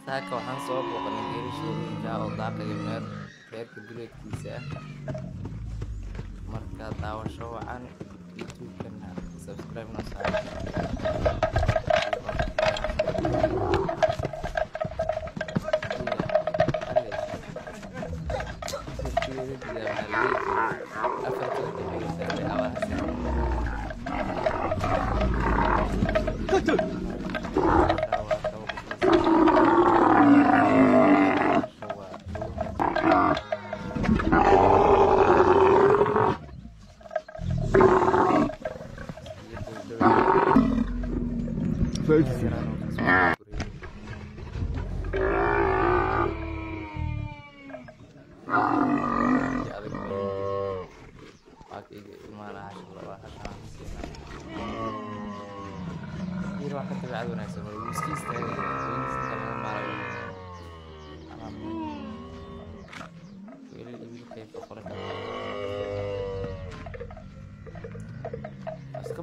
saaka waxaan soo booqanay geerishooyinka oo daaqaya meel reerka duleedkiisa ah marka daawasho wacan youtube-kana subscribe na saar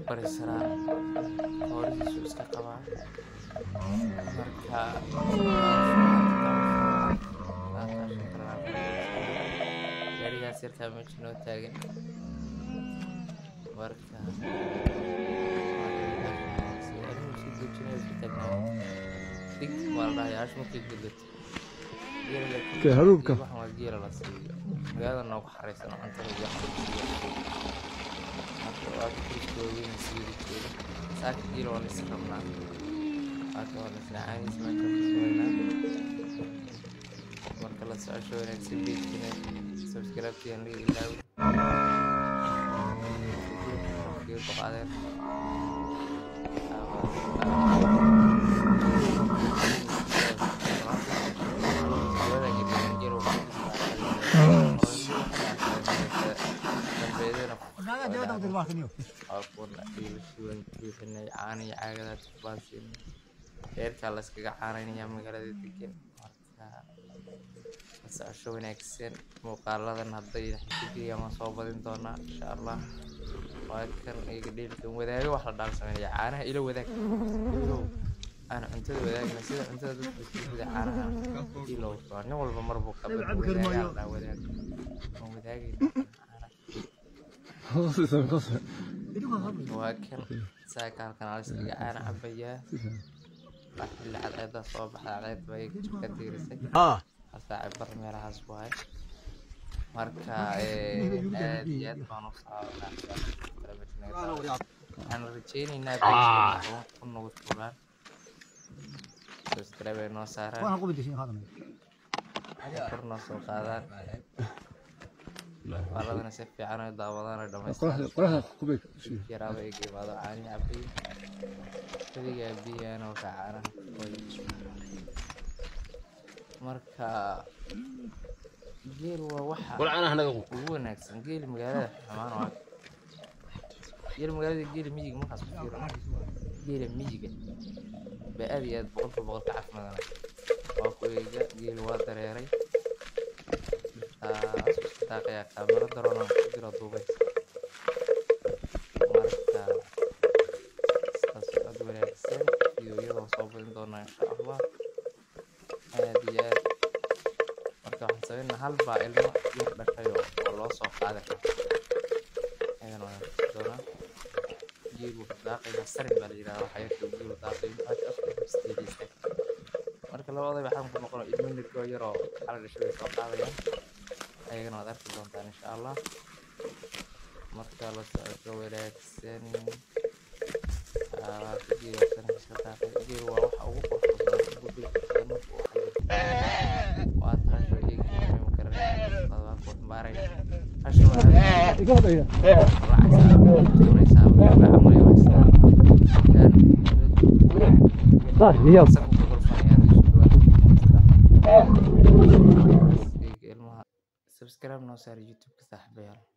barisraa horiisu iska qabaa marka gaarigaas yarkaa meesha noo taagan marka dig waa la dhahay ash markay gudato waxaan waa geela la siiyo magaalada noogu xaraysan oo cuntada iyo saaka kiilo waa laysi rabnaa saaka waa laysnacaaniis meesha kusugaynaa marka la socosho wanaagsan beejkina subscribe-kiyaan laga ilaawi qaadeen caani caagada tubaasin reerka la iskaga caanaynaya magaalada degan marka socosho wanaagsan muuqaaladan hadday xigiyaan waan soo badin doonaa insha Allah waa kan iga dheelkan wadaago wax la dhaarsanaya caanaha ila wadaag ana cuntada wadaagna sida cuntada dadka sida caanaha ilo nin walba marbu ka wadaag wadaagay وكان ساكن كان على سكة أنا عبية راح اللي على عيدا صوب على عيد بيك كثير سك حتى عبر ميرها سواي مركا ديات بانوس أنا رجيني نبي كنا وصلنا سبسكرايب نوسارا كنا سوقادا والله نسيب في عنا داودان قرها كوبيك يا ربي يجيب هذا عاني عبي تري عبي أنا وكعنا مركا جيل ووحى ولا أنا هنا هو نكس جيل مجال أمان واحد جيل مجال جيل ميجي ما حصل جيل ميجي بأبي بقول تعرف مثلا أخوي جيل وادر يري تاقيا كاميرا درونا كجرا دوبي marka saas aad wanaagsan fiidiyoyada soo badin doonaa insha Allah aad iyo aad marka waxaan sameynaa hal baa ilmo yar dhashay oo loo soo qaaday ayaan doonaa jiibu daaqayga sarin baa la yiraahdaa waxa yar jiibu daaqayga aad afkiisa marka labada waxaan ku noqonaa ilmo nirgo yar oo xal dhashay soo qaadaya ayagana waad arki doontaan insha Allah marka la socdo wanaagsan geelu waa waxa ugu qorxoon guddiga waa taasho iiga mukarrarada ku maaray taasho subscribe noo saar YouTube ka saaxiibayaal